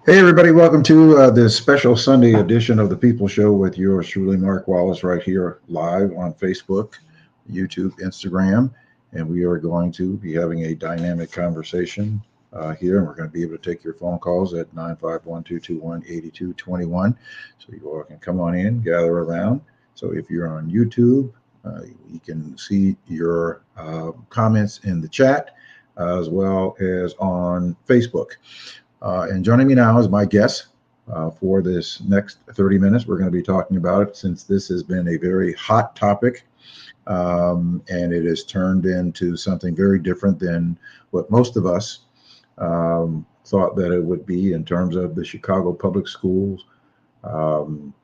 Hey, everybody, welcome to this special Sunday edition of the People Show with yours truly, Mark Wallace, right here live on Facebook, YouTube, Instagram. And we are going to be having a dynamic conversation here. And we're going to be able to take your phone calls at 951-221-8221. So you all can come on in, gather around. So if you're on YouTube, you can see your comments in the chat as well as on Facebook. And joining me now is my guest for this next 30 minutes. We're going to be talking about it since this has been a very hot topic, and it has turned into something very different than what most of us thought that it would be in terms of the Chicago Public Schools um,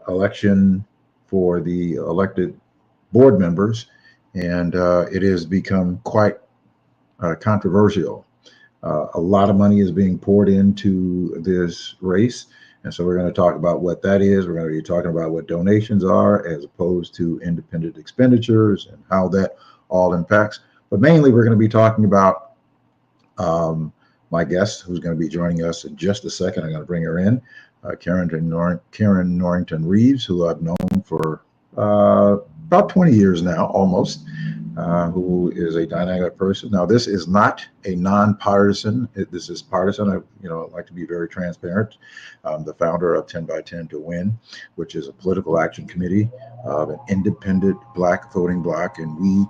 election for the elected board members. And it has become quite controversial. A lot of money is being poured into this race. And so we're going to talk about what that is. We're going to be talking about what donations are as opposed to independent expenditures and how that all impacts. But mainly, we're going to be talking about my guest, who's going to be joining us in just a second. I'm going to bring her in, Karin Norrington Reaves, who I've known for about 20 years now, almost. Who is a dynamic person. Now, this is not a non-partisan. This is partisan. I like to be very transparent. I'm the founder of 10 by 10 to Win, which is a political action committee of an independent Black voting bloc, and we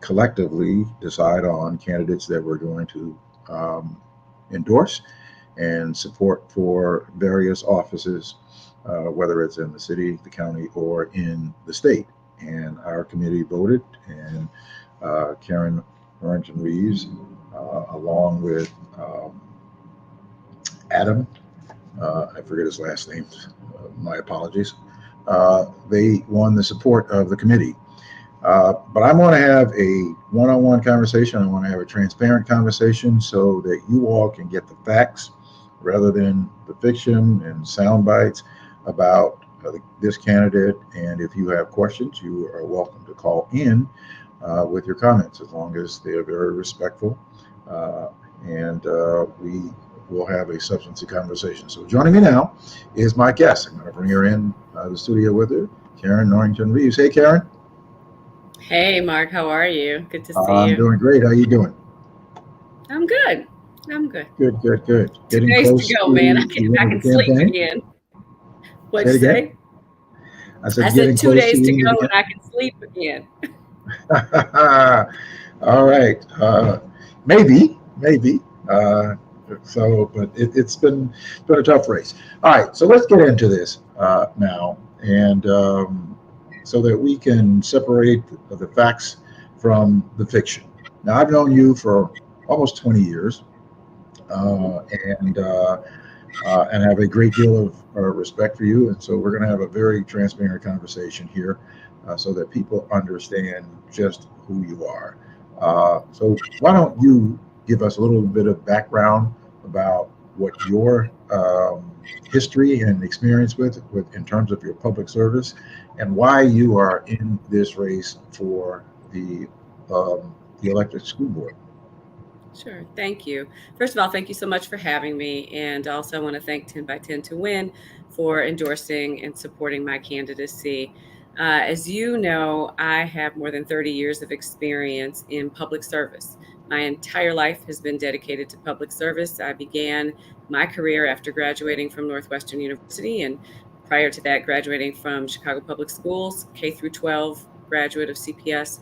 collectively decide on candidates that we're going to endorse and support for various offices, whether it's in the city, the county, or in the state. And our committee voted, and Karin Norrington Reaves, along with Adam, I forget his last name, my apologies, they won the support of the committee. But I want to have a one-on-one conversation. I want to have a transparent conversation so that you all can get the facts rather than the fiction and sound bites about this candidate. And if you have questions, you are welcome to call in with your comments, as long as they are very respectful. And we will have a substantive conversation. So joining me now is my guest. I'm going to bring her in the studio with her, Karin Norrington Reaves. Hey, Karin. Hey, Mark, how are you? Good to see I'm you. doing great. How you doing? I'm good. I'm good. Good. 2 Getting days close to go, to man. the I end can of the sleep campaign. again. Say What'd it you again. say? I I said said getting 2 close to days to the end go of and I can sleep again. the All right. Maybe. But it's been a tough race. All right. So let's get into this now, and so that we can separate the facts from the fiction. Now, I've known you for almost 20 years, uh, and uh, and have a great deal of respect for you. And so we're going to have a very transparent conversation here, so that people understand just who you are. So why don't you give us a little bit of background about what your history and experience with in terms of your public service, and why you are in this race for the elected school board. Sure. Thank you. First of all, thank you so much for having me. And also, I want to thank 10 by 10 to Win for endorsing and supporting my candidacy. As you know, I have more than 30 years of experience in public service. My entire life has been dedicated to public service. I began my career after graduating from Northwestern University, and prior to that, graduating from Chicago Public Schools, K through 12 graduate of CPS.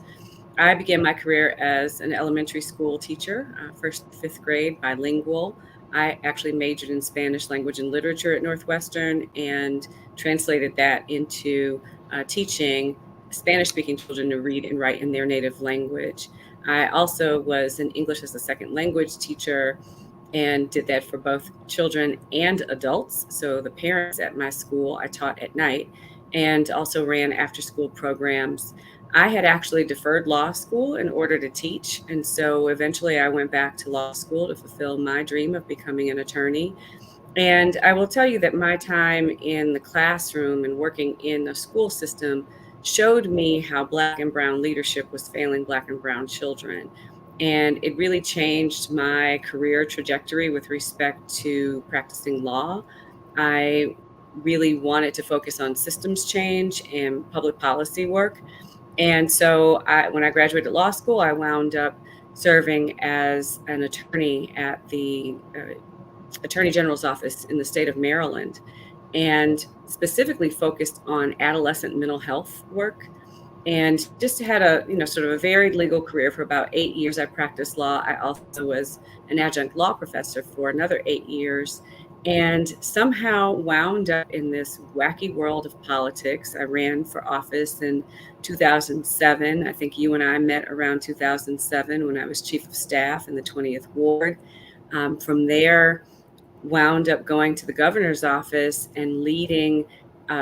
I began my career as an elementary school teacher, first and fifth grade, bilingual. I actually majored in Spanish language and literature at Northwestern and translated that into teaching Spanish speaking children to read and write in their native language. I also was an English as a second language teacher and did that for both children and adults. So the parents at my school I taught at night and also ran after school programs. I had actually deferred law school in order to teach. And so eventually I went back to law school to fulfill my dream of becoming an attorney. And I will tell you that my time in the classroom and working in the school system showed me how Black and Brown leadership was failing Black and Brown children. And it really changed my career trajectory with respect to practicing law. I really wanted to focus on systems change and public policy work. And so when I graduated law school, I wound up serving as an attorney at the Attorney General's office in the state of Maryland, and specifically focused on adolescent mental health work, and just had a sort of a varied legal career. For about 8 years I practiced law. I also was an adjunct law professor for another 8 years, and somehow wound up in this wacky world of politics. I ran for office in 2007. I think you and I met around 2007 when I was chief of staff in the 20th ward. From there, wound up going to the governor's office and leading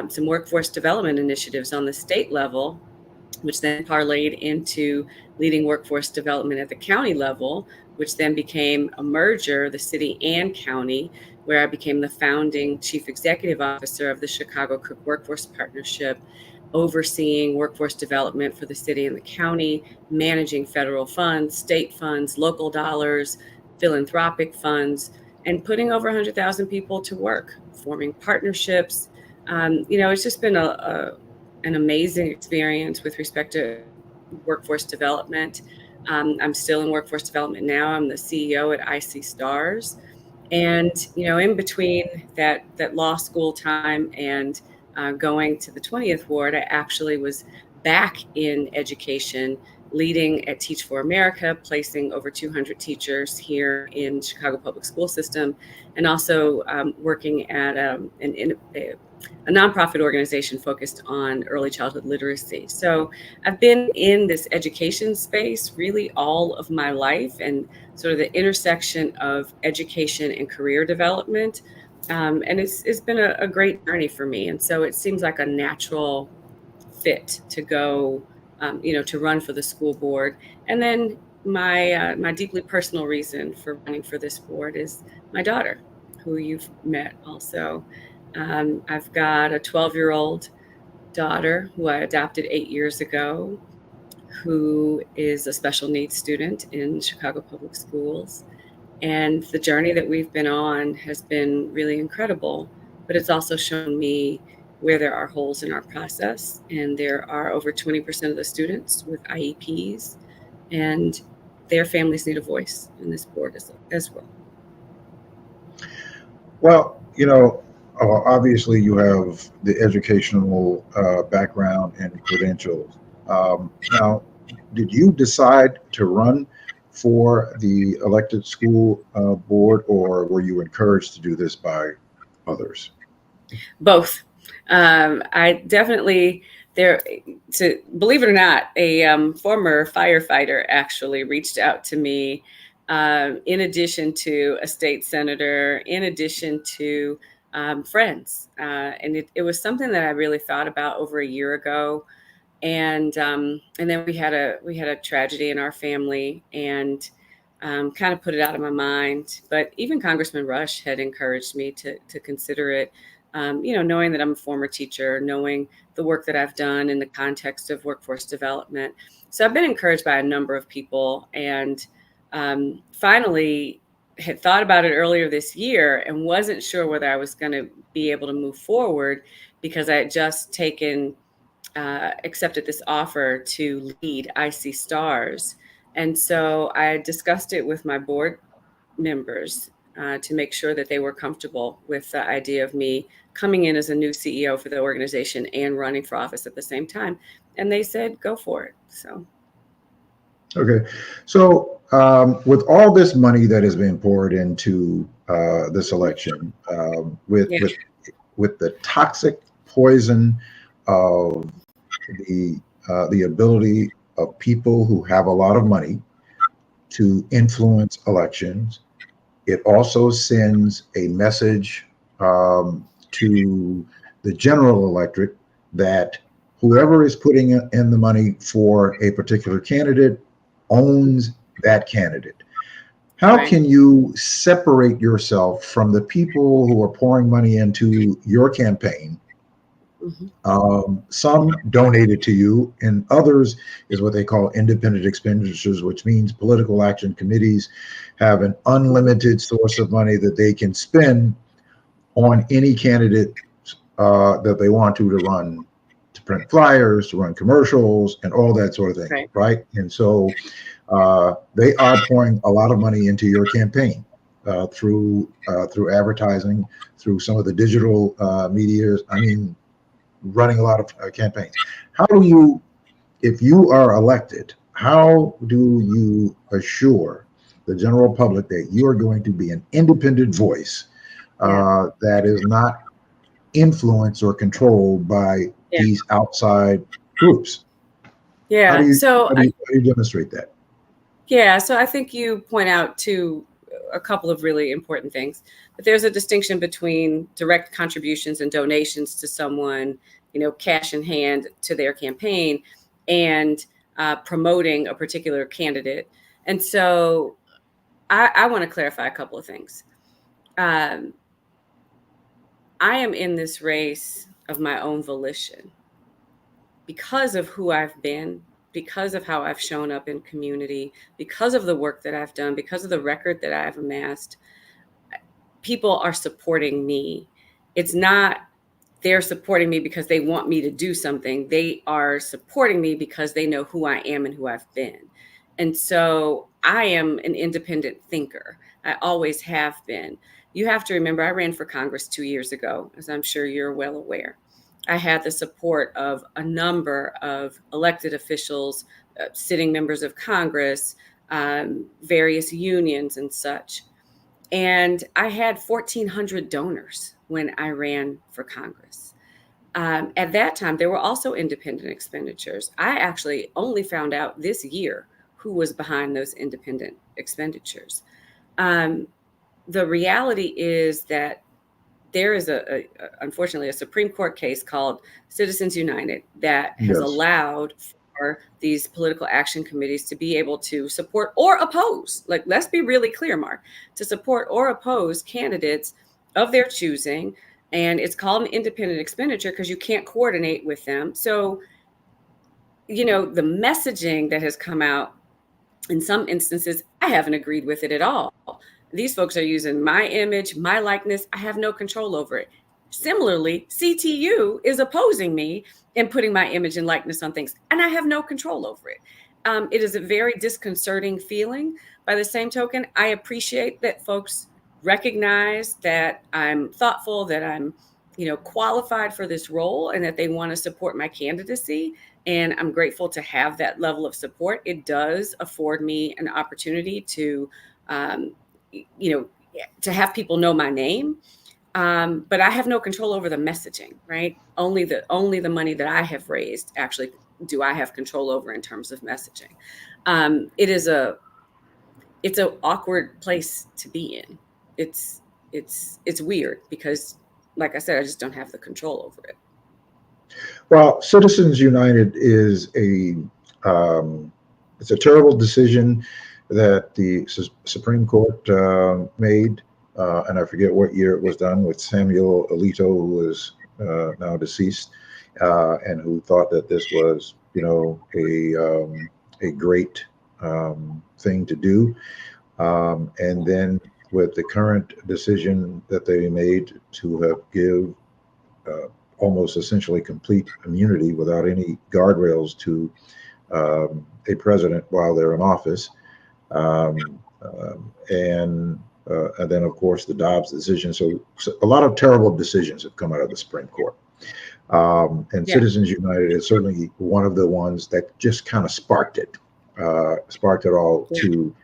some workforce development initiatives on the state level, which then parlayed into leading workforce development at the county level, which then became a merger, the city and county, where I became the founding chief executive officer of the Chicago Cook Workforce Partnership, overseeing workforce development for the city and the county, managing federal funds, state funds, local dollars, philanthropic funds, and putting over 100,000 people to work, forming partnerships. It's just been an amazing experience with respect to workforce development. I'm still in workforce development now. I'm the CEO at IC Stars. And, in between that law school time and going to the 20th ward, I actually was back in education, leading at Teach for America, placing over 200 teachers here in Chicago public school system, and also working at a nonprofit organization focused on early childhood literacy. So I've been in this education space really all of my life, and sort of the intersection of education and career development. And it's been a great journey for me. And so it seems like a natural fit to go, to run for the school board. And then my deeply personal reason for running for this board is my daughter, who you've met also. I've got a 12-year-old daughter who I adopted 8 years ago, who is a special needs student in Chicago Public Schools. And the journey that we've been on has been really incredible, but it's also shown me where there are holes in our process. And there are over 20% of the students with IEPs, and their families need a voice in this board as well. Well, obviously you have the educational background and credentials. Now, did you decide to run for the elected school board, or were you encouraged to do this by others? Both. I definitely to believe it or not, a former firefighter actually reached out to me, in addition to a state senator, in addition to friends. And it was something that I really thought about over a year ago. And then we had a tragedy in our family, and kind of put it out of my mind. But even Congressman Rush had encouraged me to consider it. Knowing that I'm a former teacher, knowing the work that I've done in the context of workforce development. So I've been encouraged by a number of people, and finally had thought about it earlier this year and wasn't sure whether I was going to be able to move forward, because I had just accepted this offer to lead IC Stars. And so I discussed it with my board members to make sure that they were comfortable with the idea of me coming in as a new CEO for the organization and running for office at the same time. And they said, go for it. So. Okay. So with all this money that has been poured into this election, with the toxic poison of the ability of people who have a lot of money to influence elections, it also sends a message to the general electorate that whoever is putting in the money for a particular candidate owns that candidate. How Right. can you separate yourself from the people who are pouring money into your campaign Mhm. Some donated to you, and others is what they call independent expenditures, which means political action committees have an unlimited source of money that they can spend on any candidate that they want to run, to print flyers, to run commercials, and all that sort of thing, Right. right? And so they are pouring a lot of money into your campaign through advertising, through some of the digital media. I mean, running a lot of campaigns. How do you, if you are elected, how do you assure the general public that you are going to be an independent voice Yeah. that is not influenced or controlled by Yeah. these outside groups? How do Yeah. you So how do you demonstrate that? yeah, so I think you point out a couple of really important things. But there's a distinction between direct contributions and donations to someone, cash in hand to their campaign, and promoting a particular candidate. And so I want to clarify a couple of things. Um, I am in this race of my own volition because of who I've been, because of how I've shown up in community, because of the work that I've done, because of the record that I've amassed. People are supporting me. It's not they're supporting me because they want me to do something. They are supporting me because they know who I am and who I've been. And so I am an independent thinker. I always have been. You have to remember, I ran for Congress 2 years ago, as I'm sure you're well aware. I had the support of a number of elected officials, sitting members of Congress, various unions, and such. And I had 1,400 donors when I ran for Congress. At that time, there were also independent expenditures. I actually only found out this year who was behind those independent expenditures. Um, the reality is that there is unfortunately a Supreme Court case called Citizens United that has Yes. allowed for these political action committees to be able to support or oppose, like, let's be really clear, Mark, to support or oppose candidates of their choosing. And it's called an independent expenditure because you can't coordinate with them. So, the messaging that has come out in some instances, I haven't agreed with it at all. These folks are using my image, my likeness. I have no control over it. Similarly, CTU is opposing me and putting my image and likeness on things, and I have no control over it. It is a very disconcerting feeling. By the same token, I appreciate that folks recognize that I'm thoughtful, that I'm, qualified for this role, and that they want to support my candidacy. And I'm grateful to have that level of support. It does afford me an opportunity to, um, to have people know my name. But I have no control over the messaging, right? Only the money that I have raised actually do I have control over in terms of messaging. It's an awkward place to be in. It's weird because, like I said, I just don't have the control over it. Well, Citizens United is it's a terrible decision that the Supreme Court made, and I forget what year it was done, with Samuel Alito, who is now deceased, and who thought that this was, a great thing to do. And then with the current decision that they made to have give almost essentially complete immunity without any guardrails to a president while they're in office. Um, and then, of course, the Dobbs decision. So a lot of terrible decisions have come out of the Supreme Court. And Yeah. Citizens United is certainly one of the ones that just kind of sparked it all to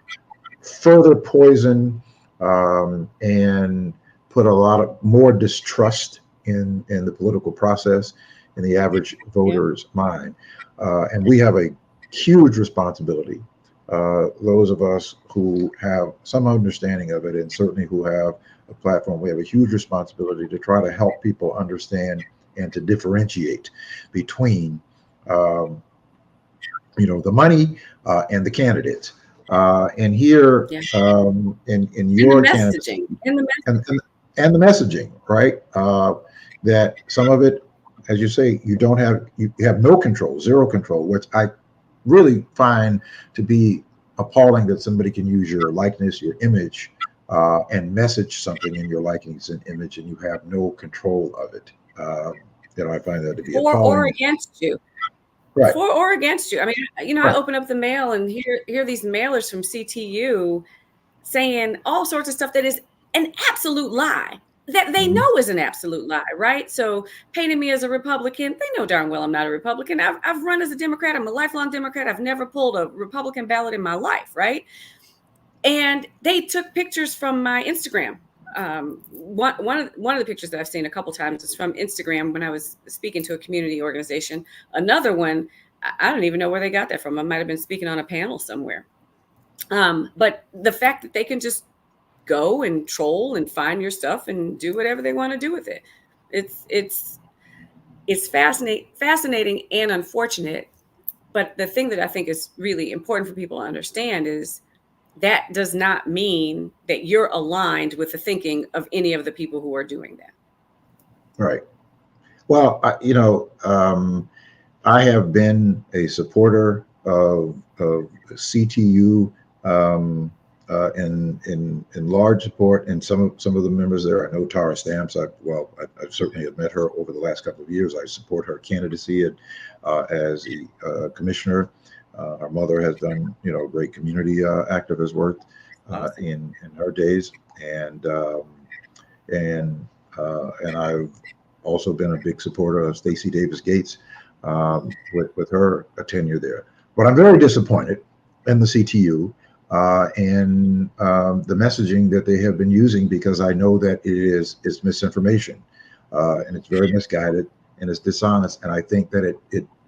further poison and put a lot of more distrust in the political process in the average voter's mind. And we have a huge responsibility. Those of us who have some understanding of it, and certainly who have a platform, we have a huge responsibility to try to help people understand and to differentiate between, the money and the candidates. And here, Yeah. in your And the candidacy, messaging. And the and the messaging, right? That some of it as you say, you have no control, zero control, which I really find to be appalling, that somebody can use your likeness, your image, and message something in your likeness and image, and you have no control of it. I find that to be For or appalling. against you. Right. For or against you. I mean, I Right. open up the mail and hear these mailers from CTU saying all sorts of stuff that is an absolute lie, that they Mhm. know is an absolute lie, right? So painting me as a Republican, they know darn well I'm not a Republican. I've run as a Democrat. I'm a lifelong Democrat. I've never pulled a Republican ballot in my life, right? And they took pictures from my Instagram. One of the pictures that I've seen a couple times is from Instagram when I was speaking to a community organization. Another one, I don't even know where they got that from. I might have been speaking on a panel somewhere. But the fact that they can just go and troll and find your stuff and do whatever they want to do with it, it's fascinating and unfortunate. But the thing that I think is really important for people to understand is that does not mean that you're aligned with the thinking of any of the people who are doing that. Right. Well, I have been a supporter of CTU, in large support, and some of the members there. I know Tara Stamps. I certainly have met her over the last couple of years. I support her candidacy as a commissioner. Her mother has done great community activist work Awesome. in her days, and I've also been a big supporter of Stacey Davis Gates, with her tenure there. But I'm very disappointed in the CTU and the messaging that they have been using, because I know that it's misinformation, and it's very misguided and it's dishonest. And I think that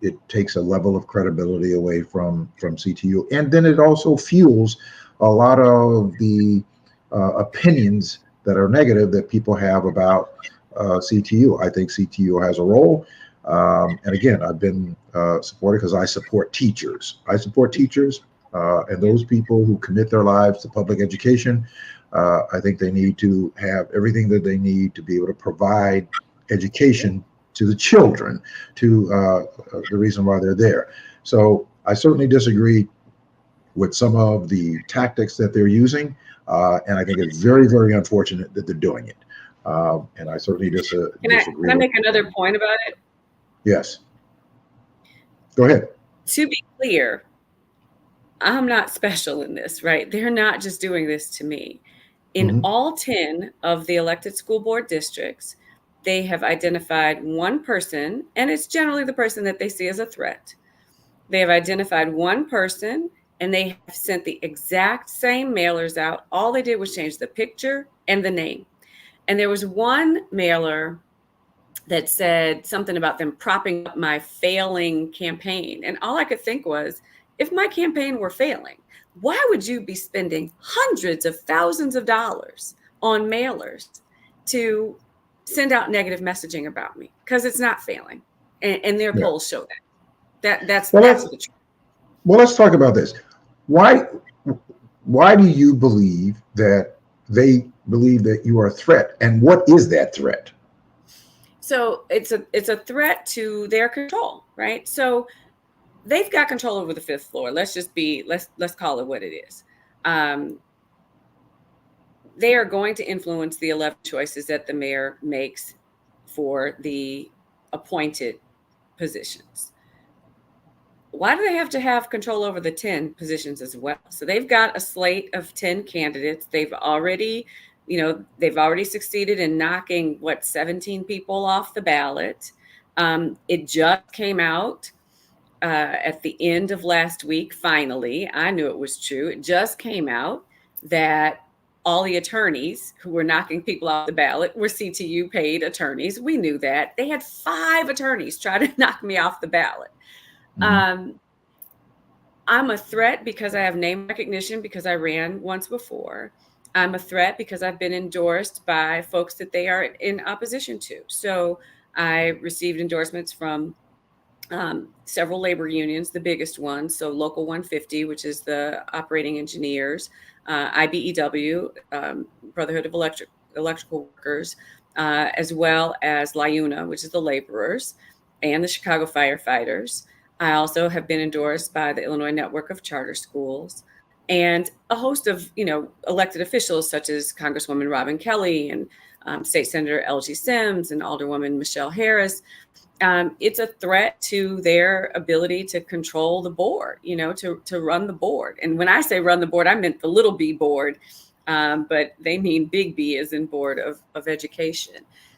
it takes a level of credibility away from CTU, and then it also fuels a lot of the opinions that are negative that people have about CTU. I think CTU has a role. And again, I've been supported because I support teachers. I support teachers and Yeah. those people who commit their lives to public education. I think they need to have everything that they need to be able to provide education to the children, to the reason why they're there. So I certainly disagree with some of the tactics that they're using. And I think it's very, very unfortunate that they're doing it. And I certainly Can disagree I with. make another point about it? Yes. Go ahead. To be clear, I'm not special in this, right? They're not just doing this to me. In Hmm. all 10 of the elected school board districts, they have identified one person, and it's generally the person that they see as a threat. They have identified one person, and they have sent the exact same mailers out. All they did was change the picture and the name. And there was one mailer that said something about them propping up my failing campaign. And all I could think was, if my campaign were failing, why would you be spending hundreds of thousands of dollars on mailers to send out negative messaging about me? Because it's not failing. And their Yeah. polls show that. That's Well, that's let's the truth. let's talk about this. Why why do you believe that they believe that you are a threat, and what is that threat? So it's a threat to their control, right? So they've got control over the fifth floor. Let's call it what it is. Um, they are going to influence the 11 choices that the mayor makes for the appointed positions. Why do they have to have control over the 10 positions as well? So they've got a slate of 10 candidates. They've already succeeded in knocking 17 people off the ballot. It just came out at the end of last week. Finally, I knew it was true. It just came out that all the attorneys who were knocking people off the ballot were CTU paid attorneys. We knew that. They had 5 attorneys try to knock me off the ballot. Mhm. Um, I'm a threat because I have name recognition, because I ran once before. I'm a threat because I've been endorsed by folks that they are in opposition to. So I received endorsements from several labor unions, the biggest ones. So Local 150, which is the operating engineers, IBEW, Brotherhood of Electrical Workers, as well as LIUNA, which is the laborers, and the Chicago firefighters. I also have been endorsed by the Illinois Network of Charter Schools and a host of, elected officials such as Congresswoman Robin Kelly and State Senator L.G. Sims and Alderwoman Michelle Harris. It's a threat to their ability to control the board, to run the board. And when I say run the board, I meant the little b board, but they mean big B as in Board of Education.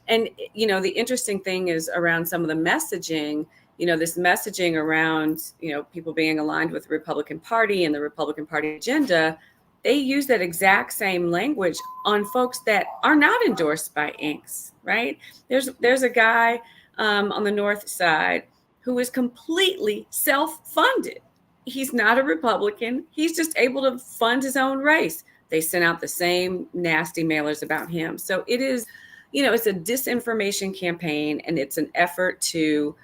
And, the interesting thing is around some of the messaging, this messaging around, people being aligned with the Republican Party and the Republican Party agenda, they use that exact same language on folks that are not endorsed by Inks, right? There's a guy on the north side who is completely self-funded. He's not a Republican. He's just able to fund his own race. They sent out the same nasty mailers about him. So it is, it's a disinformation campaign, and it's an effort to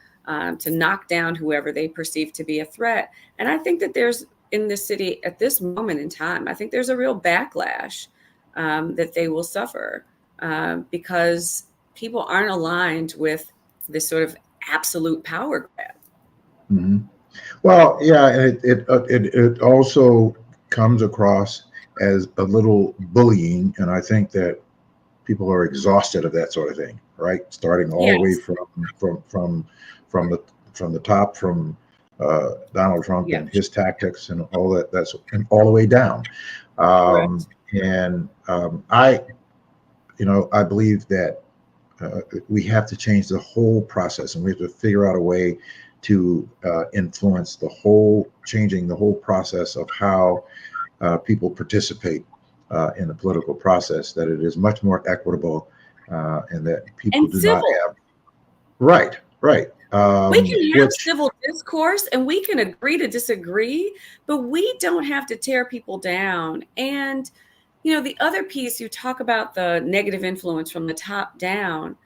knock down whoever they perceive to be a threat. And I think that there's, in this city at this moment in time, I think there's a real backlash that they will suffer because people aren't aligned with this sort of absolute power grab. Mm-hmm. Well, yeah, it also comes across as a little bullying, and I think that people are exhausted of that sort of thing, right? Starting all the way from the top, from Donald Trump and his tactics and all that. That's and all the way down. I believe that we have to change the whole process, and we have to figure out a way to influence changing the whole process of how people participate in the political process, that it is much more equitable and that people do not have. Right. We can have civil discourse and we can agree to disagree, but we don't have to tear people down. And, the other piece, you talk about the negative influence from the top down.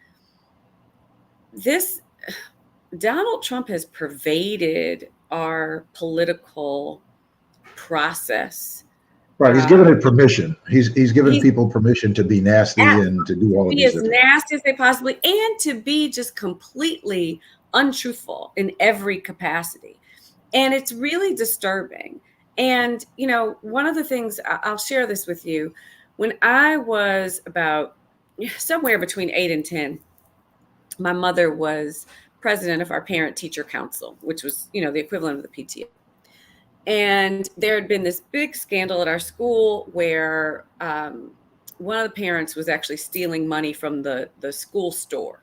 Donald Trump has pervaded our political process. Right, he's given it permission. He's given people permission to be nasty and to do all of these. Be as nasty as they possibly, and to be just completely untruthful in every capacity. And it's really disturbing. And, one of the things, I'll share this with you. When I was about somewhere between 8 and 10, my mother was president of our parent-teacher council, which was, the equivalent of the PTA. And there had been this big scandal at our school where one of the parents was actually stealing money from the school store.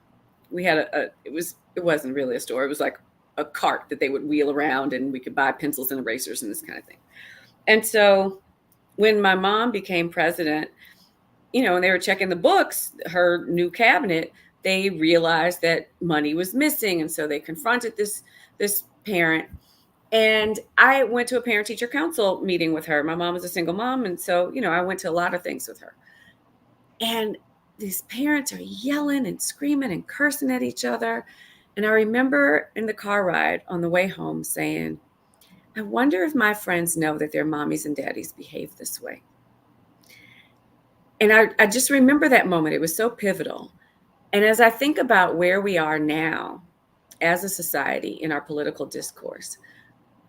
We had it wasn't really a store. It was like a cart that they would wheel around, and we could buy pencils and erasers and this kind of thing. And so when my mom became president, and they were checking the books, her new cabinet, they realized that money was missing. And so they confronted this parent. And I went to a parent-teacher council meeting with her. My mom was a single mom. And so, I went to a lot of things with her. And these parents are yelling and screaming and cursing at each other. And I remember in the car ride on the way home saying, I wonder if my friends know that their mommies and daddies behave this way. And I just remember that moment. It was so pivotal. And as I think about where we are now as a society in our political discourse,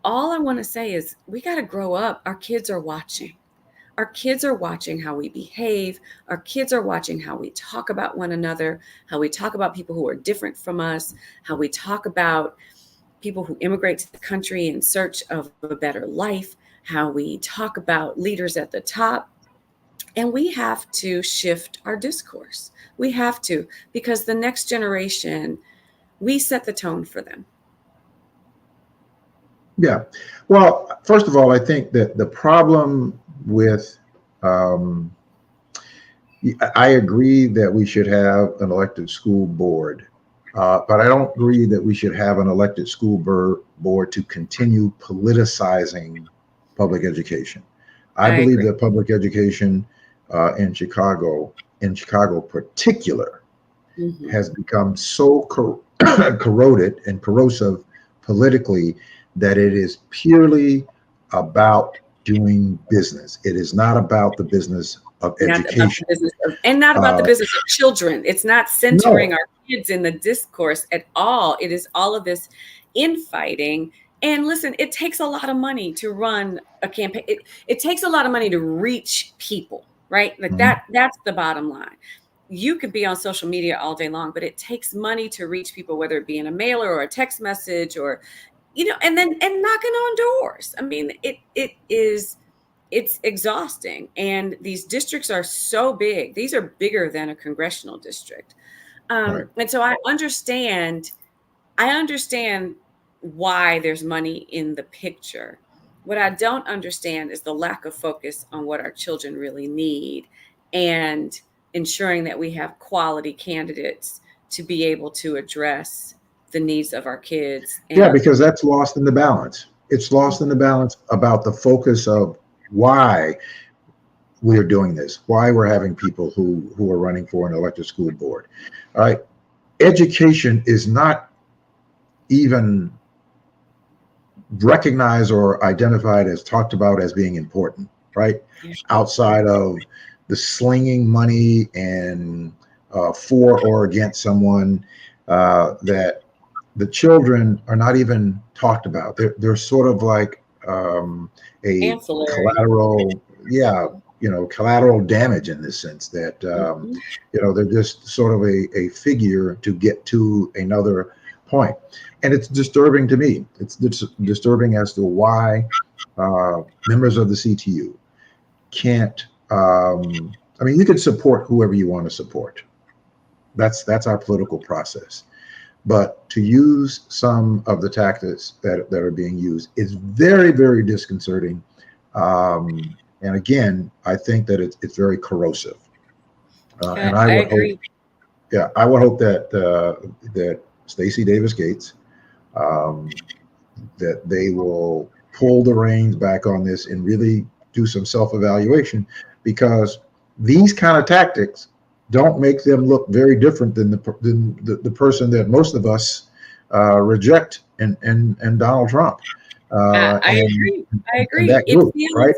all I want to say is we got to grow up. Our kids are watching. Our kids are watching how we behave. Our kids are watching how we talk about one another, how we talk about people who are different from us, how we talk about people who immigrate to the country in search of a better life, how we talk about leaders at the top. And we have to shift our discourse. We have to, because the next generation, we set the tone for them. Yeah. Well, first of all, I think that the problem with, I agree that we should have an elected school board, but I don't agree that we should have an elected school board to continue politicizing public education. I believe that public education in Chicago particular, has become so corroded and corrosive politically that it is purely about doing business. It is not about the business of Not about the education. business of, and not about the business of children. It's not centering No, our kids in the discourse at all. It is all of this infighting. And listen, it takes a lot of money to run a campaign. It takes a lot of money to reach people, right? Like mhm, that's the bottom line. You could be on social media all day long, but it takes money to reach people, whether it be in a mailer or a text message or, and knocking on doors. I mean, it's exhausting. And these districts are so big. These are bigger than a congressional district. right. And so I understand why there's money in the picture. What I don't understand is the lack of focus on what our children really need and ensuring that we have quality candidates to be able to address the needs of our kids and Yeah, our because community. that's lost in the balance. It's lost in the balance about the focus of why we are doing this, why we're having people who are running for an elected school board. All right. Education is not even recognized or identified as talked about as being important, right? Yeah. Outside of the slinging money and for or against someone, that the children are not even talked about. They're sort of like a Ancillary. collateral, yeah, collateral damage in this sense that Mhm. they're just sort of a figure to get to another point. And it's disturbing to me. It's disturbing as to why members of the CTU can't. I mean, you can support whoever you want to support. That's our political process. But to use some of the tactics that are being used is very, very disconcerting. And again, I think that it's very corrosive. And I I would hope, agree. yeah, I would hope that Stacey Davis Gates, um, that they will pull the reins back on this and really do some self-evaluation, because these kind of tactics don't make them look very different than the person that most of us reject, and Donald Trump, I and agree. I agree. that group, right?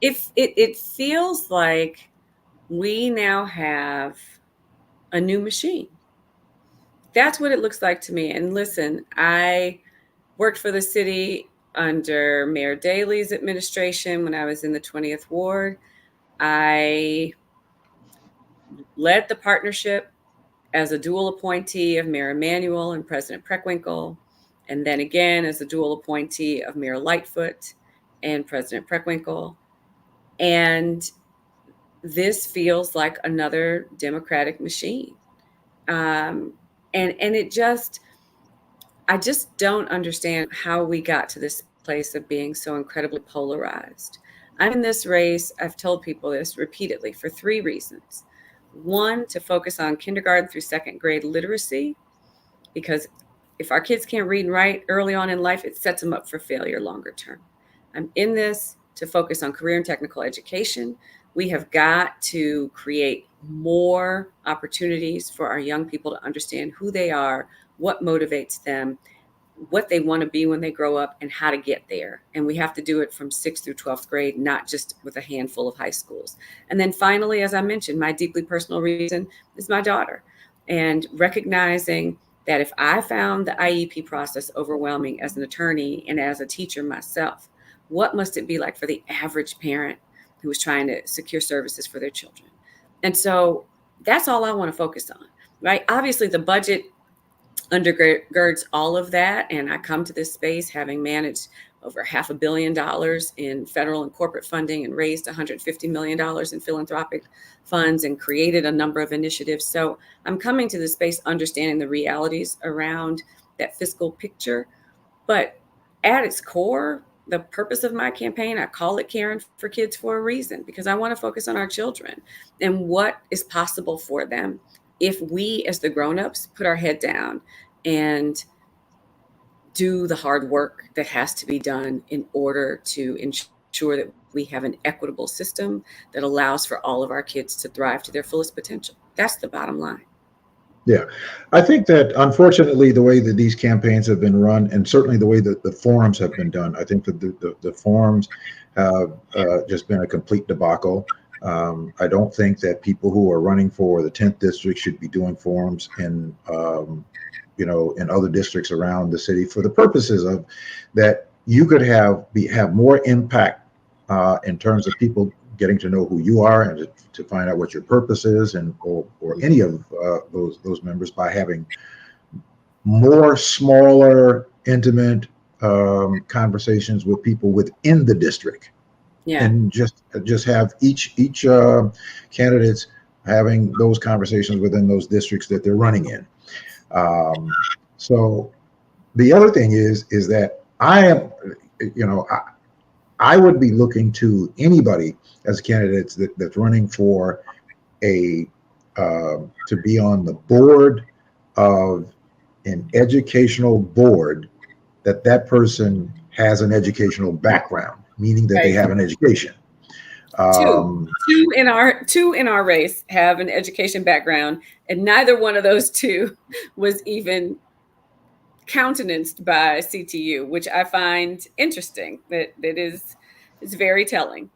It feels like we now have a new machine. That's what it looks like to me. And listen, I worked for the city under Mayor Daley's administration when I was in the 20th ward. I led the partnership as a dual appointee of Mayor Emanuel and President Preckwinkle, and then again as a dual appointee of Mayor Lightfoot and President Preckwinkle. And this feels like another Democratic machine. Um, and I just don't understand how we got to this place of being so incredibly polarized. I'm in this race, I've told people this repeatedly, for three reasons. One, to focus on kindergarten through second grade literacy, because if our kids can't read and write early on in life, it sets them up for failure longer term. I'm in this to focus on career and technical education. We have got to create more opportunities for our young people to understand who they are, what motivates them, what they want to be when they grow up, and how to get there. And we have to do it from 6th through 12th grade, not just with a handful of high schools. And then finally, as I mentioned, my deeply personal reason is my daughter, and recognizing that if I found the IEP process overwhelming as an attorney and as a teacher myself, what must it be like for the average parent who is trying to secure services for their children? And so that's all I want to focus on, right? Obviously, the budget undergirds all of that. And I come to this space having managed over $500 million in federal and corporate funding and raised $150 million in philanthropic funds and created a number of initiatives. So I'm coming to this space understanding the realities around that fiscal picture. But at its core, the purpose of my campaign, I call it Caring for Kids for a reason, because I want to focus on our children and what is possible for them if we as the grown-ups put our head down and do the hard work that has to be done in order to ensure that we have an equitable system that allows for all of our kids to thrive to their fullest potential. That's the bottom line. Yeah, I think that unfortunately, the way that these campaigns have been run, and certainly the way that the forums have been done, I think that the forums have just been a complete debacle. I don't think that people who are running for the 10th district should be doing forums in, in other districts around the city for the purposes of that you could have more impact in terms of people getting to know who you are and to find out what your purpose is, and or any of those members, by having more smaller, intimate conversations with people within the district, Yeah. and just have each candidates having those conversations within those districts that they're running in. So the other thing is that I am, I would be looking to anybody as candidates that's running for a to be on the board of an educational board, that person has an educational background, meaning that they Right. have an education. Two. Um, Two in our race have an education background, and neither one of those two was even countenanced by CTU, which I find interesting. It's very telling.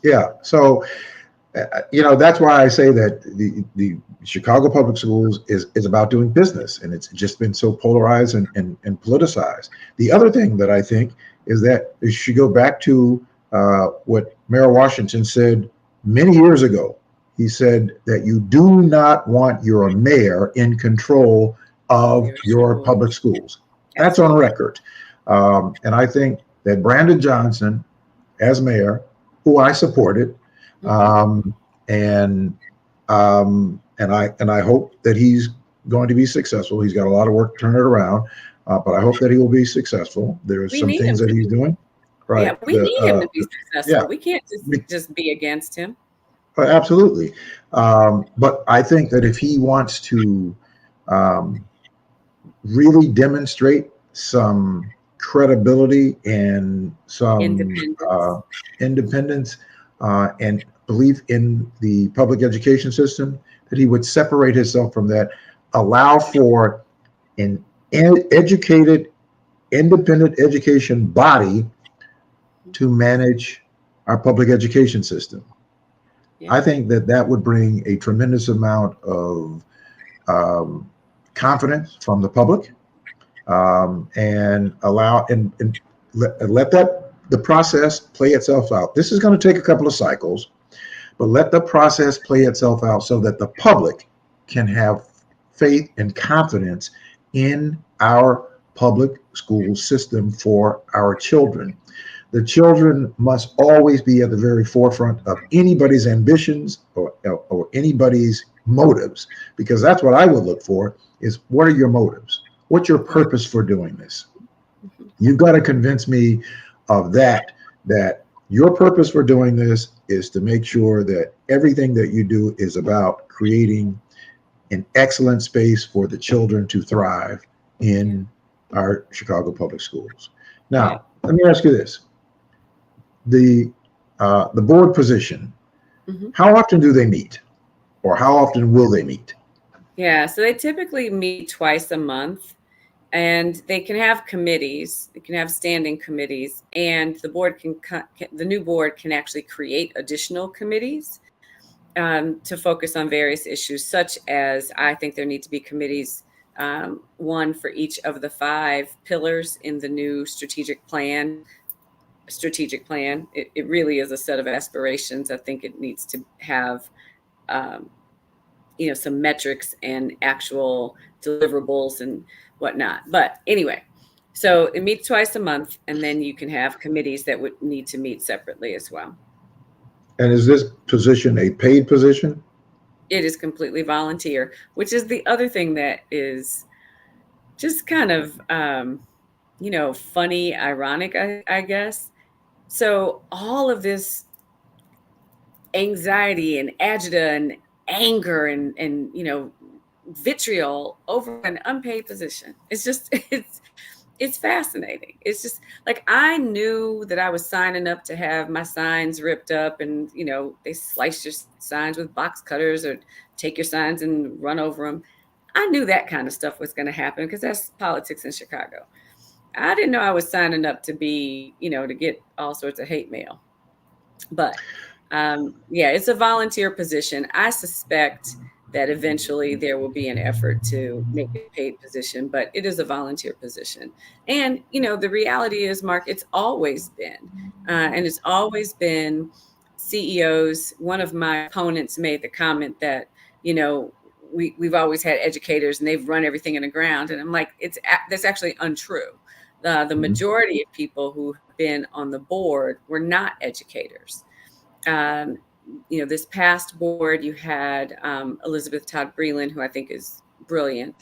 yeah, so that's why I say that the Chicago Public Schools is about doing business, and it's just been so polarized and politicized. The other thing that I think is that you should go back to what Mayor Washington said many years ago. He said that you do not want your mayor in control of your public schools. That's on Absolutely. record. And I think that Brandon Johnson, as mayor, who I supported, Mm-hmm. um, and I hope that he's going to be successful. He's got a lot of work to turn it around, but I hope that he will be successful. There's We some need him things that to he's be. doing Yeah, right. we need him to be Yeah, successful. We can't just be against him. absolutely. But I think that if he wants to um, really demonstrate some credibility and some Independence. independence and belief in the public education system, that he would separate himself from that, allow for an educated, independent education body to manage our public education system. Yeah. I think that that would bring a tremendous amount of um, confidence from the public, and allow and let that the process play itself out. This is going to take a couple of cycles, but let the process play itself out so that the public can have faith and confidence in our public school system for our children. The children must always be at the very forefront of anybody's ambitions or anybody's motives, because that's what I would look for is, what are your motives? What's your purpose for doing this? Mhm. You've got to convince me of that your purpose for doing this is to make sure that everything that you do is about creating an excellent space for the children to thrive Yeah. in our Chicago public schools. Yeah. Now, let me ask you this: the the board position, Hmm. how often do they meet, or how often will they meet? Yeah. So they typically meet twice a month, and they can have committees. They can have standing committees, and the new board can actually create additional committees to focus on various issues, such as I think there need to be committees, one for each of the five pillars in the new strategic plan. It really is a set of aspirations. I think it needs to have um, some metrics and actual deliverables and whatnot. But anyway, so it meets twice a month, and then you can have committees that would need to meet separately as well. And is this position a paid position? It is completely volunteer, which is the other thing that is just kind of funny, ironic, I guess. So all of this anxiety and agita and anger and vitriol over an unpaid position. It's just it's fascinating. It's just like, I knew that I was signing up to have my signs ripped up, and they slice your signs with box cutters or take your signs and run over them. I knew that kind of stuff was going to happen because that's politics in Chicago. I didn't know I was signing up to be, to get all sorts of hate mail. But Yeah, it's a volunteer position. I suspect that eventually there will be an effort to make it a paid position, but it is a volunteer position. And, the reality is, Mark, it's always been, and it's always been CEOs. One of my opponents made the comment that, you know, we've always had educators and they've run everything in the ground. And I'm like, that's actually untrue. The Mhm. majority of people who have been on the board were not educators. um, this past board, you had Elizabeth Todd Breland, who I think is brilliant,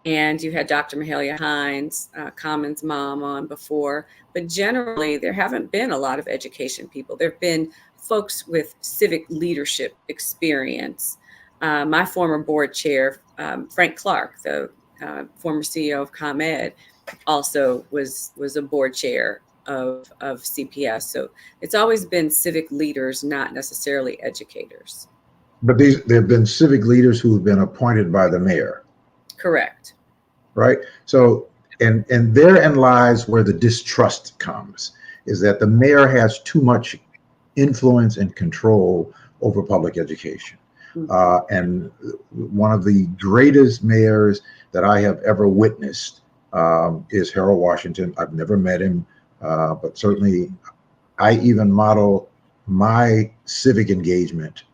and you had Dr. Mahalia Hines, Common's mom, on before. But generally, there haven't been a lot of education people. There have been folks with civic leadership experience. My former board chair, Frank Clark, the former CEO of ComEd, also was a board chair of CPS. So it's always been civic leaders, not necessarily educators. But there have been civic leaders who have been appointed by the mayor, Correct. right? So, and therein lies where the distrust comes, is that the mayor has too much influence and control over public education. Mm-hmm. And one of the greatest mayors that I have ever witnessed is Harold Washington. I've never met him, but certainly I even model my civic engagement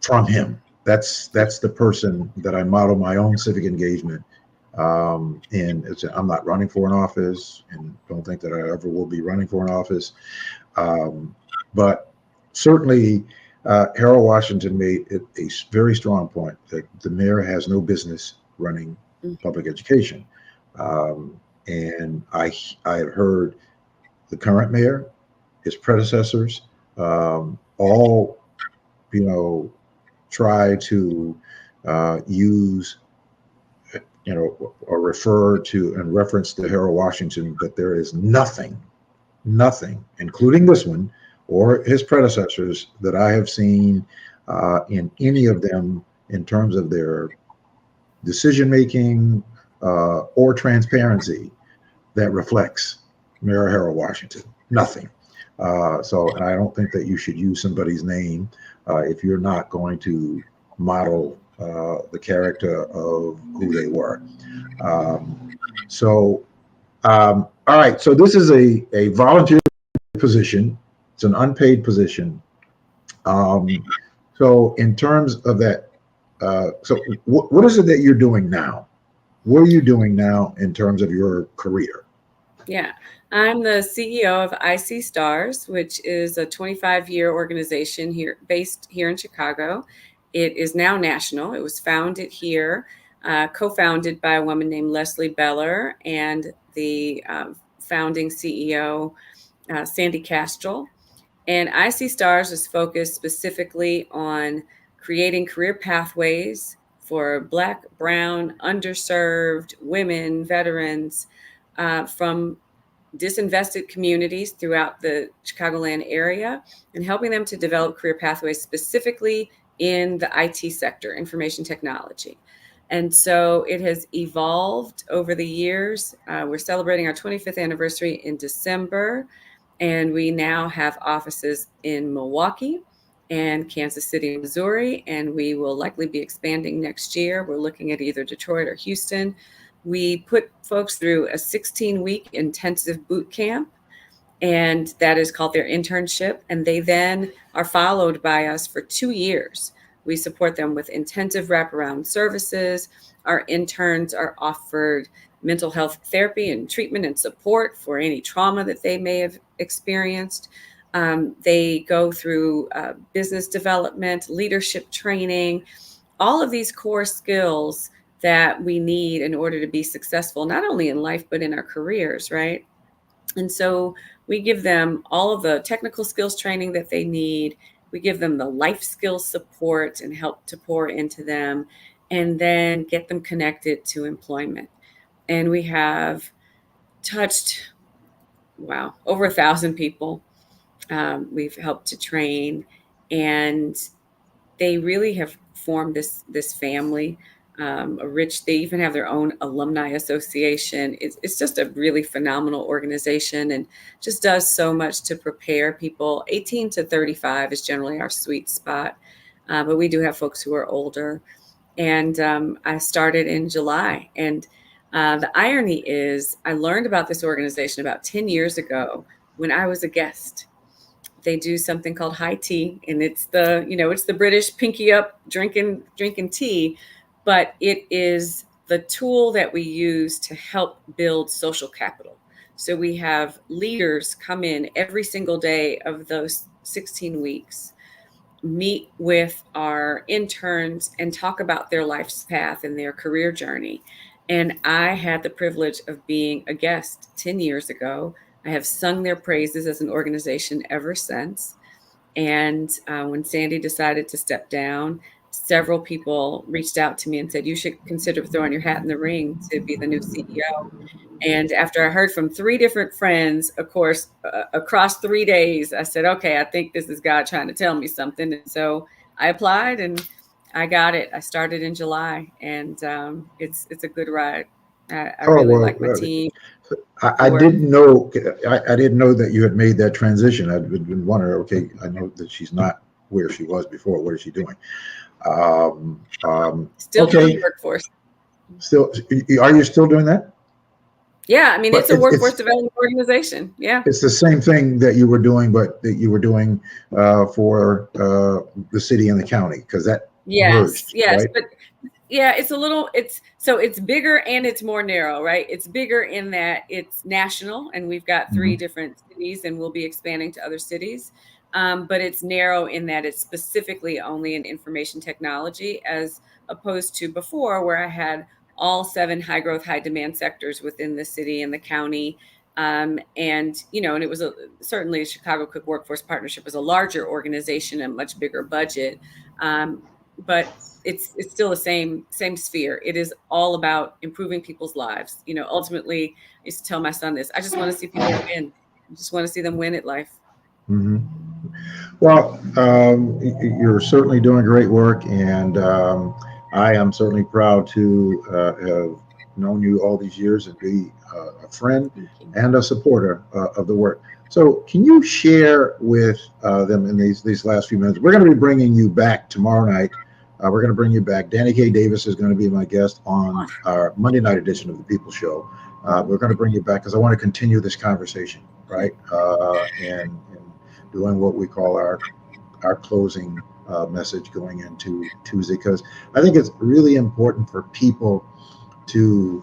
from him. That's the person that I model my own civic engagement. And I'm not running for an office, and don't think that I ever will be running for an office. Um, but certainly, Harold Washington made it a very strong point that the mayor has no business running public education. Um, and I have heard the current mayor, his predecessors, all, you know, try to use, or refer to and reference to Harold Washington, but there is nothing, including this one or his predecessors, that I have seen in any of them in terms of their decision making or transparency that reflects Mayor Harold Washington. Nothing. And I don't think that you should use somebody's name if you're not going to model the character of who they were. Um, so, all right. So this is a volunteer position. It's an unpaid position. Um, so in terms of that, what is it that you're doing now? What are you doing now in terms of your career? Yeah, I'm the CEO of IC Stars, which is a 25-year organization here based here in Chicago. It is now national. It was founded here, co-founded by a woman named Leslie Beller and the founding CEO, Sandy Castrol. And IC Stars is focused specifically on creating career pathways for Black, Brown, underserved women, veterans from disinvested communities throughout the Chicagoland area, and helping them to develop career pathways specifically in the IT sector, information technology. And so it has evolved over the years. We're celebrating our 25th anniversary in December, and we now have offices in Milwaukee and Kansas City, Missouri, and we will likely be expanding next year. We're looking at either Detroit or Houston. We put folks through a 16-week intensive boot camp, and that is called their internship. And they then are followed by us for 2 years. We support them with intensive wraparound services. Our interns are offered mental health therapy and treatment and support for any trauma that they may have experienced. They go through business development, leadership training, all of these core skills that we need in order to be successful, not only in life, but in our careers, right? And so we give them all of the technical skills training that they need. We give them the life skills support and help to pour into them, and then get them connected to employment. And we have touched, wow, over 1,000 people. We've helped to train, and they really have formed this family. They even have their own alumni association. It's just a really phenomenal organization and just does so much to prepare people. 18 to 35 is generally our sweet spot, but we do have folks who are older. And I started in July. And the irony is, I learned about this organization about 10 years ago when I was a guest. They do something called high tea, and it's the British pinky up drinking tea, but it is the tool that we use to help build social capital. So we have leaders come in every single day of those 16 weeks, meet with our interns and talk about their life's path and their career journey. And I had the privilege of being a guest 10 years ago. I have sung their praises as an organization ever since. And when Sandy decided to step down, several people reached out to me and said, you should consider throwing your hat in the ring to be the new CEO. And after I heard from 3 different friends, of course, across 3 days, I said, okay, I think this is God trying to tell me something. And so I applied and I got it. I started in July, and it's a good ride. I Oh, really well, like my team. I didn't know. I didn't know that you had made that transition. I'd been wondering. Okay, I know that she's not where she was before. What is she doing? Still in Okay, the workforce. still, are you still doing that? Yeah, I mean, But it's a workforce development organization. Yeah. it's the same thing that you were doing, but that you were doing for the city and the county, because that Yes, merged, yes, right? but yeah, it's bigger and it's more narrow, right? It's bigger in that it's national, and we've got 3 Mhm. different cities, and we'll be expanding to other cities. But it's narrow in that it's specifically only in information technology, as opposed to before, where I had all 7 high growth, high demand sectors within the city and the county. And it was certainly Chicago Cook Workforce Partnership was a larger organization and much bigger budget. But it's still the same sphere. It is all about improving people's lives. Ultimately, I used to tell my son this: I just want to see people win. I just want to see them win at life. Mhm. Well, you're certainly doing great work, and I am certainly proud to have known you all these years and be a friend Thank you. and a supporter of the work. So, can you share with them in these last few minutes? We're going to be bringing you back tomorrow night. We're going to bring you back. Danny K. Davis is going to be my guest on our Monday night edition of the People Show. We're going to bring you back because I want to continue this conversation, right? And doing what we call our closing message going into Tuesday, because I think it's really important for people to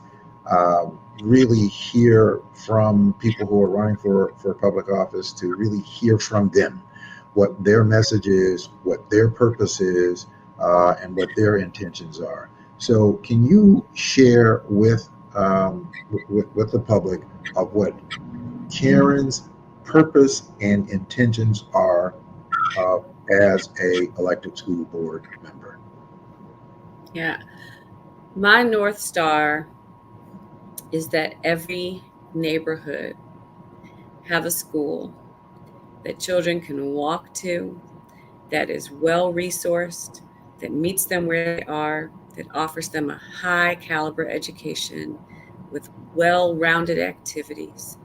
really hear from people who are running for public office, to really hear from them what their message is, what their purpose is, and what their intentions are. So, can you share with the public of what Karen's purpose and intentions are uh, as a elected school board member? Yeah, my North Star is that every neighborhood have a school that children can walk to, that is well resourced, that meets them where they are, that offers them a high caliber education with well rounded activities,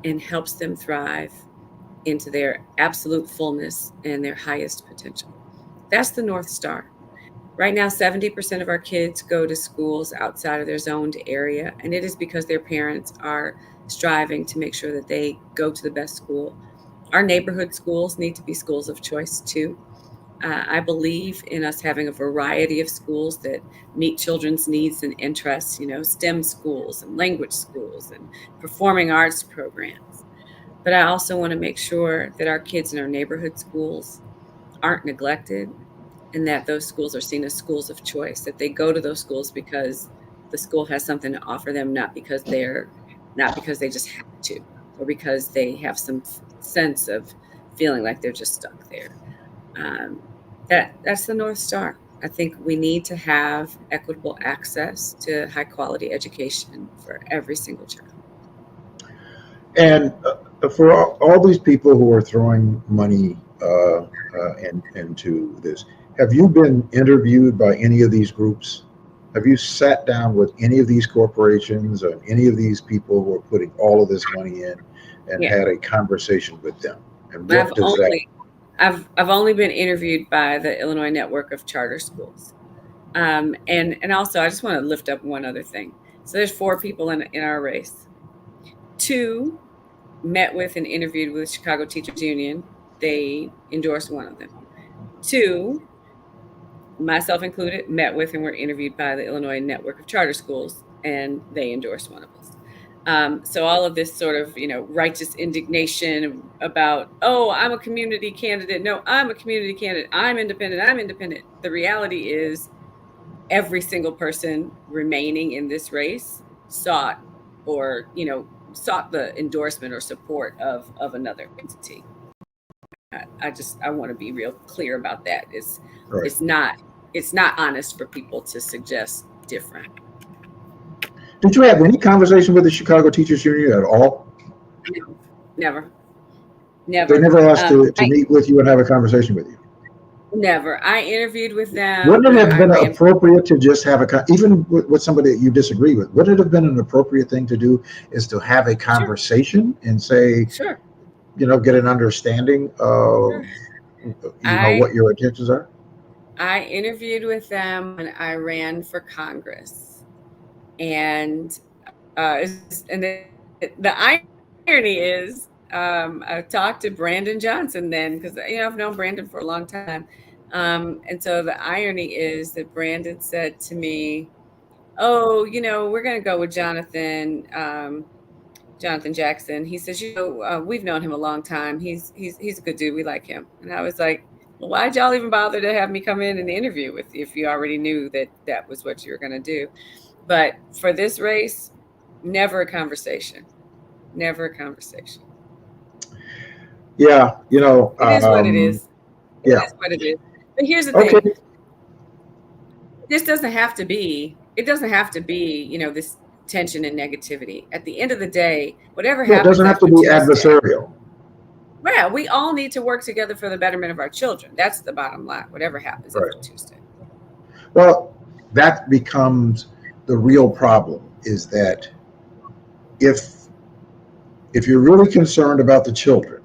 and helps them thrive into their absolute fullness and their highest potential. That's the North Star. Right now, 70% of our kids go to schools outside of their zoned area, and it is because their parents are striving to make sure that they go to the best school. Our neighborhood schools need to be schools of choice too. I believe in us having a variety of schools that meet children's needs and interests, STEM schools and language schools and performing arts programs. But I also want to make sure that our kids in our neighborhood schools aren't neglected, and that those schools are seen as schools of choice, that they go to those schools because the school has something to offer them, not because they just have to, or because they have some sense of feeling like they're just stuck there. um, that's the North Star. I think we need to have equitable access to high quality education for every single child. And for all these people who are throwing money into this, have you been interviewed by any of these groups Have you sat down with any of these corporations or any of these people who are putting all of this money in and Yeah. had a conversation with them? And I've what does that? only I've only been interviewed by the Illinois Network of Charter Schools. And also I just want to lift up one other thing. So there's 4 people in our race. 2 met with and interviewed with Chicago Teachers Union. They endorsed one of them. 2, myself included, met with and were interviewed by the Illinois Network of Charter Schools, and they endorsed one of us. So all of this sort of, righteous indignation about, oh, I'm a community candidate. No, I'm a community candidate. I'm independent. I'm independent. The reality is every single person remaining in this race sought sought the endorsement or support of another entity. I want to be real clear about that. Right. It's not honest for people to suggest different. Did you have any conversation with the Chicago Teachers Union at all? Never. They never asked to meet with you and have a conversation with you? Never. I interviewed with them. Wouldn't it have been appropriate to just have even with somebody that you disagree with? Would it have been an appropriate thing to do is to have a conversation and say, sure, get an understanding of, what your intentions are? I interviewed with them when I ran for Congress, and the irony is, I talked to Brandon Johnson then, because I've known Brandon for a long time, and so the irony is that Brandon said to me, "Oh, we're going to go with Jonathan Jackson." He says, "We've known him a long time. He's a good dude. We like him." And I was like, well, why'd y'all even bother to have me come in and interview with you if you already knew that was what you were going to do? But for this race, never a conversation. Never a conversation. Yeah, it is what it is. It is what it is. But here's the thing. This doesn't have to be. It doesn't have to be, this tension and negativity. At the end of the day, whatever happens, it doesn't have to be Tuesday, adversarial. Yeah, we all need to work together for the betterment of our children. That's the bottom line, whatever happens after Tuesday. Well, that becomes the real problem, is that if you're really concerned about the children,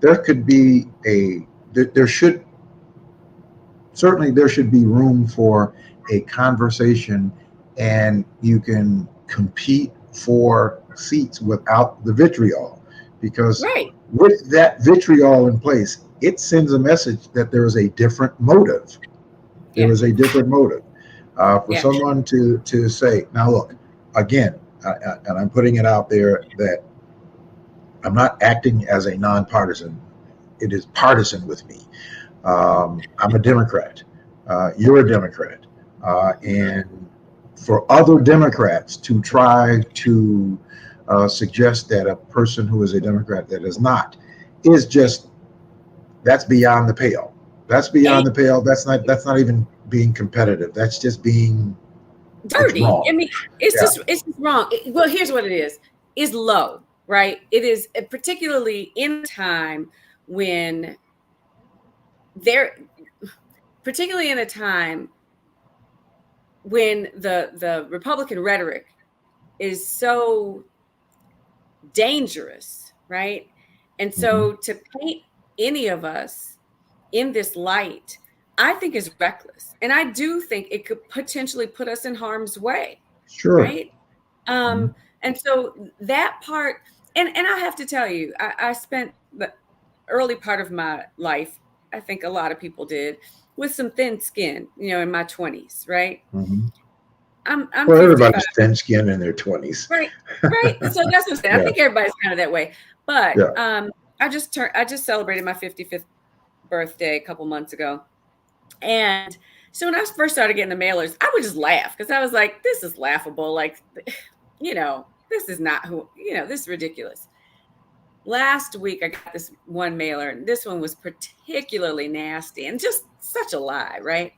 there could be there should be room for a conversation, and you can compete for seats without the vitriol, because with that vitriol in place, it sends a message that there is a different motive. There is a different motive for someone to say, now look, again, and I'm putting it out there that I'm not acting as a nonpartisan. It is partisan with me. I'm a Democrat. You're a Democrat. And for other Democrats to try to suggest that a person who is a Democrat that is not is just, that's beyond the pale. That's beyond the pale. That's not even being competitive. That's just being dirty. I mean, it's just wrong. Well, here's what it is. It's low, right? It is particularly in a time when particularly in a time when the Republican rhetoric is so dangerous, right? And so to paint any of us in this light, I think is reckless. And I do think it could potentially put us in harm's way. Sure. Right. And so that part, and I have to tell you, I spent the early part of my life, I think a lot of people did, with some thin skin, in my 20s, right? I'm everybody's thin skin in their 20s. Right. So that's what I'm saying. I think everybody's kind of that way. But I just celebrated my 55th birthday a couple months ago. And so when I first started getting the mailers, I would just laugh, because I was like, this is laughable. Like, this is not this is ridiculous. Last week, I got this one mailer, and this one was particularly nasty and just such a lie, right?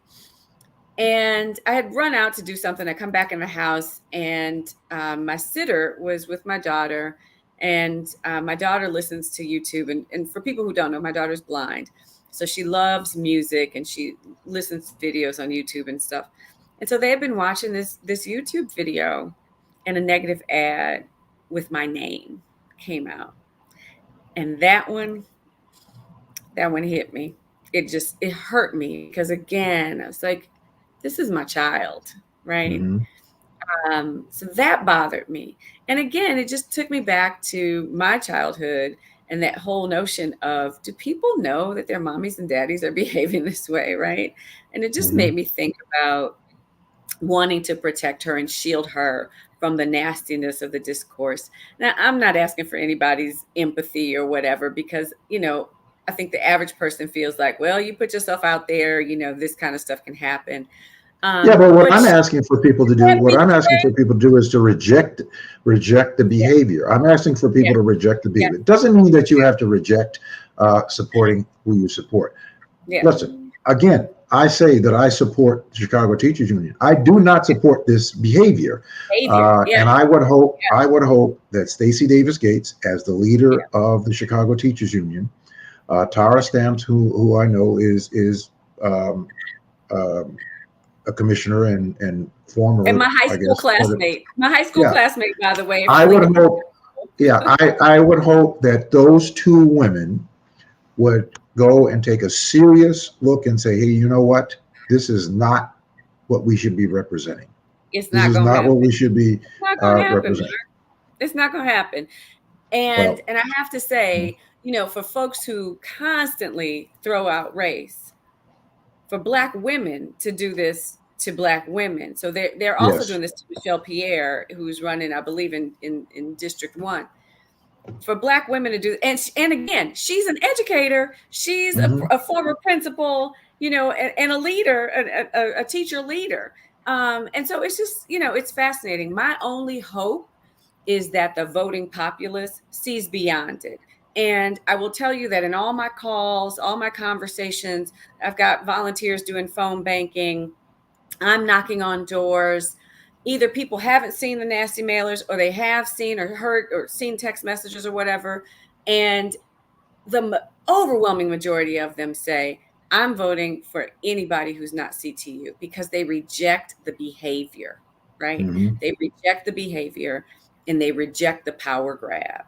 And I had run out to do something. I come back in the house, and my sitter was with my daughter, and my daughter listens to YouTube. And for people who don't know, my daughter's blind. So she loves music and she listens to videos on YouTube and stuff. And so they had been watching this YouTube video, and a negative ad with my name came out. And that one hit me. It hurt me because, again, I was like, this is my child, right? Mm-hmm. So that bothered me. And again, it just took me back to my childhood and that whole notion of, do people know that their mommies and daddies are behaving this way, right? And it just Mm-hmm. made me think about wanting to protect her and shield her from the nastiness of the discourse. Now, I'm not asking for anybody's empathy or whatever, because, I think the average person feels like, well, you put yourself out there, this kind of stuff can happen. Yeah, but But she what I'm asking for people to do is to reject the yeah, behavior. I'm asking for yeah, people to reject the yeah, behavior. It doesn't mean that you have to reject supporting who you support. yeah. Listen, again, I say that I support the Chicago Teachers Union. I do not support this behavior, Behavior. Yeah, and I would hope that Stacey Davis Gates, as the yeah, leader of the Chicago Teachers Union, Tara Stamps, who I know is um, um, a commissioner and and former, my high I school guess, classmate, yeah, by the way, I really would good. hope, yeah, I would hope that those two women would go and take a serious look and say, hey, you know what? This is not what we should be representing. It's This not is gonna not what happen. we should be It's not gonna happen, representing. Mark. It's not gonna happen. And Well, and I have to say, for folks who constantly throw out race, for Black women to do this to Black women. So they're also yes. doing this to Michelle Pierre, who's running, I believe, in District 1. For Black women to do, and again, she's an educator, she's Hmm. a former principal, and a leader, a teacher leader. And so it's just, it's fascinating. My only hope is that the voting populace sees beyond it. And I will tell you that in all my calls, all my conversations, I've got volunteers doing phone banking. I'm knocking on doors. Either people haven't seen the nasty mailers, or they have seen or heard or seen text messages or whatever. And the overwhelming majority of them say, I'm voting for anybody who's not CTU, because they reject the behavior, right? Hmm. They reject the behavior and they reject the power grab.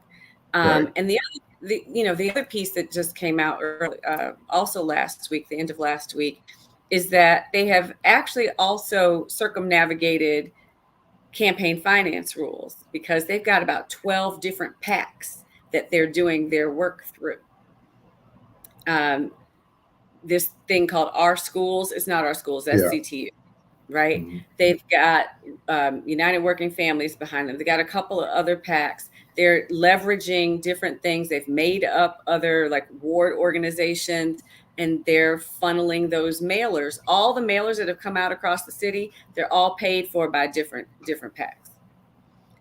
Right. And the other piece that just came out early, also last week, the end of last week, is that they have actually also circumnavigated campaign finance rules, because they've got about 12 different PACs that they're doing their work through. Um, this thing called Our Schools, it's not Our Schools, that's Yeah. CTU, right? Hmm. They've got United Working Families behind them. They got a couple of other PACs. They're leveraging different things. They've made up other like ward organizations, and they're funneling those mailers. All the mailers that have come out across the city, they're all paid for by different PACs.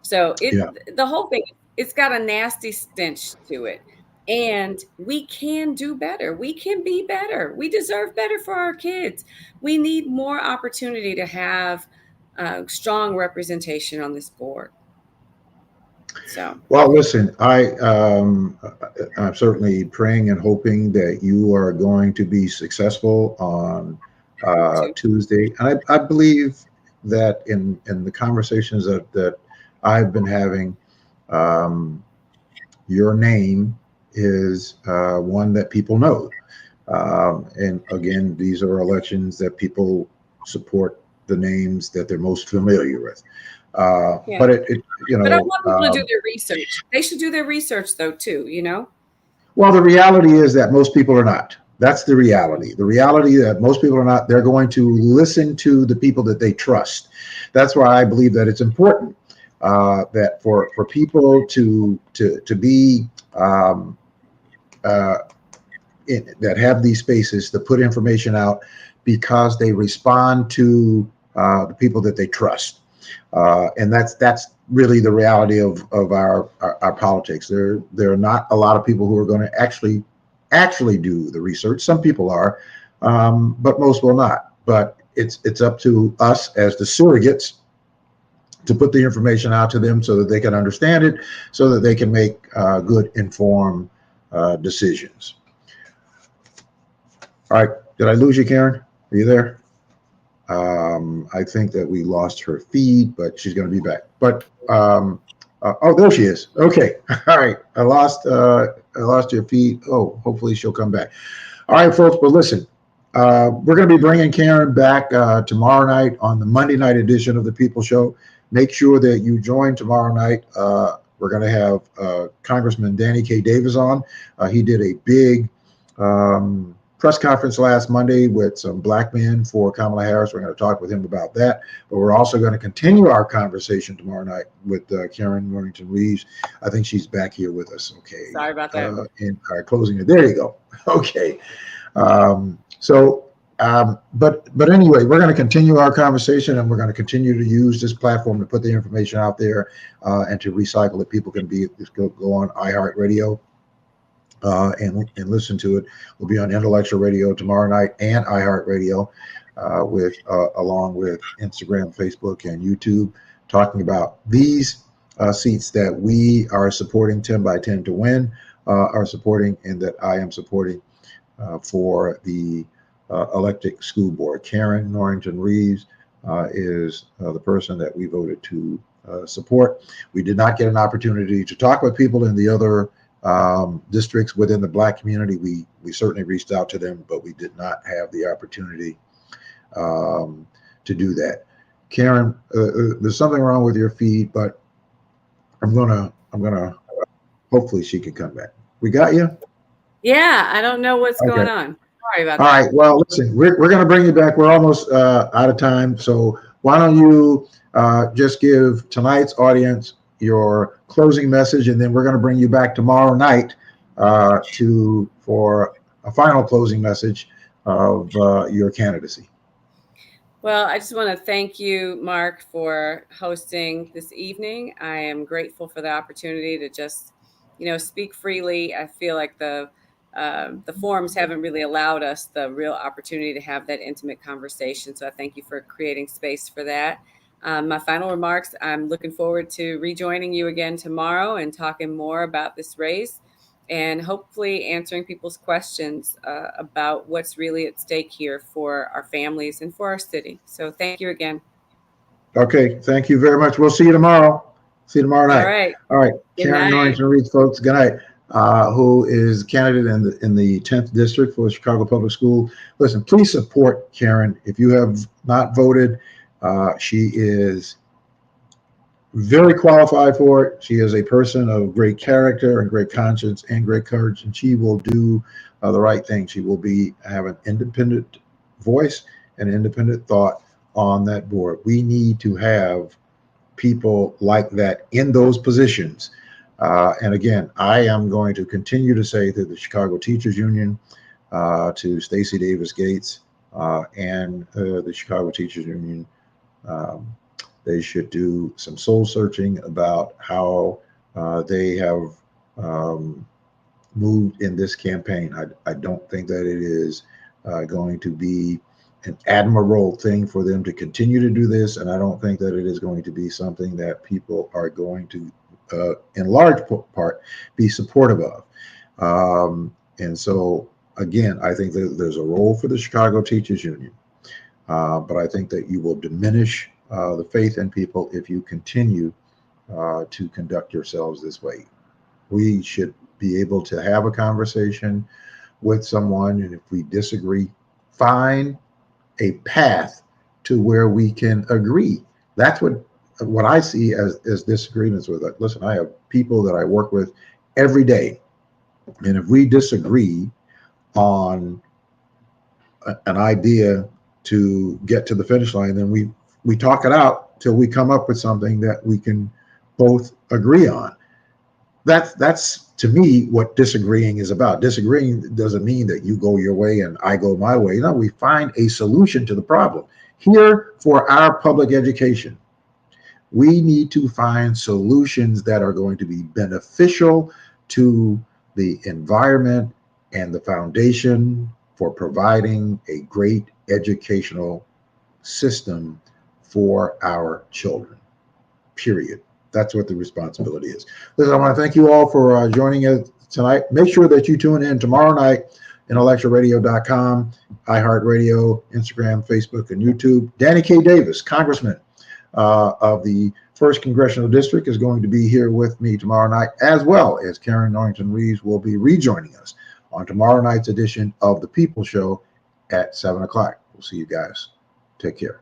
So Yeah. the whole thing, it's got a nasty stench to it. And we can do better. We can be better. We deserve better for our kids. We need more opportunity to have strong representation on this board. So, Well, listen, I'm certainly praying and hoping that you are going to be successful on too. Tuesday. I believe that in the conversations that I've been having, um, your name is one that people know. And again, these are elections that people support the names that they're most familiar with. Yeah. But it you But I know, want people to do their research. They should do their research, though, too. well, the reality is that most people are not. That's the reality. The reality that most people are not. They're going to listen to the people that they trust. That's why I believe that it's important that for people to be uh, that have these spaces to put information out, because they respond to the people that they trust. And that's really the reality of our politics. There are not a lot of people who are going to actually do the research. Some people are, but most will not. But it's up to us as the surrogates to put the information out to them so that they can understand it, so that they can make good, informed decisions. All right. Did I lose you, Karen? Are you there? I think that we lost her feed, but she's going to be back. But oh, there she is. Okay. All right. I lost your feed. Oh, hopefully she'll come back. All right, folks. But listen, we're going to be bringing Karin back tomorrow night on the Monday night edition of the People Show. Make sure that you join tomorrow night. We're going to have Congressman Danny K. Davis on. He did a big press conference last Monday with some black men for Kamala Harris. We're going to talk with him about that. But we're also going to continue our conversation tomorrow night with Karin Norrington Reaves. I think she's back here with us. Okay. Sorry about that. In our closing. There you go. Okay. But anyway, we're going to continue our conversation, and we're going to continue to use this platform to put the information out there and to recycle it. People can go on iHeartRadio and listen to it. We'll be on Intellectual Radio tomorrow night and iHeartRadio along with Instagram, Facebook, and YouTube, talking about these seats that we are supporting 10 by 10 to win, are supporting, and that I am supporting for the elected school board. Karin Norrington Reaves is the person that we voted to support. We did not get an opportunity to talk with people in the other districts within the black community. We certainly reached out to them, but we did not have the opportunity to do that. Karin, there's something wrong with your feed, but I'm gonna hopefully she can come back. We got you? Yeah, I don't know what's going on. Sorry about that. All right. Well, listen, we're going to bring you back. We're almost out of time. So why don't you just give tonight's audience your closing message, and then we're going to bring you back tomorrow night for a final closing message of your candidacy. Well, I just want to thank you, Mark, for hosting this evening. I am grateful for the opportunity to just, speak freely. I feel like the forums haven't really allowed us the real opportunity to have that intimate conversation. So I thank you for creating space for that. My final remarks, I'm looking forward to rejoining you again tomorrow and talking more about this race and hopefully answering people's questions about what's really at stake here for our families and for our city. So thank you again. Okay. Thank you very much. We'll see you tomorrow. See you tomorrow night. All right. All right. Good Karin night. Norrington Reaves, folks. Good night. Who is candidate in the 10th district for Chicago Public School. Listen, please support Karin. If you have not voted, she is very qualified for it. She is a person of great character and great conscience and great courage, and she will do the right thing. She will have an independent voice and independent thought on that board. We need to have people like that in those positions. And again, I am going to continue to say to the Chicago Teachers Union, to Stacey Davis Gates, and the Chicago Teachers Union, they should do some soul searching about how they have moved in this campaign. I don't think that it is going to be an admirable thing for them to continue to do this, and I don't think that it is going to be something that people are going to in large part be supportive of. And so again, I think that there's a role for the Chicago Teachers Union, but I think that you will diminish the faith in people if you continue to conduct yourselves this way. We should be able to have a conversation with someone, and if we disagree, find a path to where we can agree. That's what I see as disagreements with. Listen, I have people that I work with every day, and if we disagree on an idea to get to the finish line, then we talk it out till we come up with something that we can both agree on. That's to me what disagreeing is about. Disagreeing doesn't mean that you go your way and I go my way. No, we find a solution to the problem. Here for our public education, we need to find solutions that are going to be beneficial to the environment and the foundation for providing a great educational system for our children, period. That's what the responsibility is. Listen, I want to thank you all for joining us tonight. Make sure that you tune in tomorrow night intellectualradio.com, iHeartRadio, Instagram, Facebook, and YouTube. Danny K. Davis, Congressman of the 1st Congressional District, is going to be here with me tomorrow night, as well as Karin Norrington Reaves will be rejoining us on tomorrow night's edition of The People Show at 7 o'clock. We'll see you guys. Take care.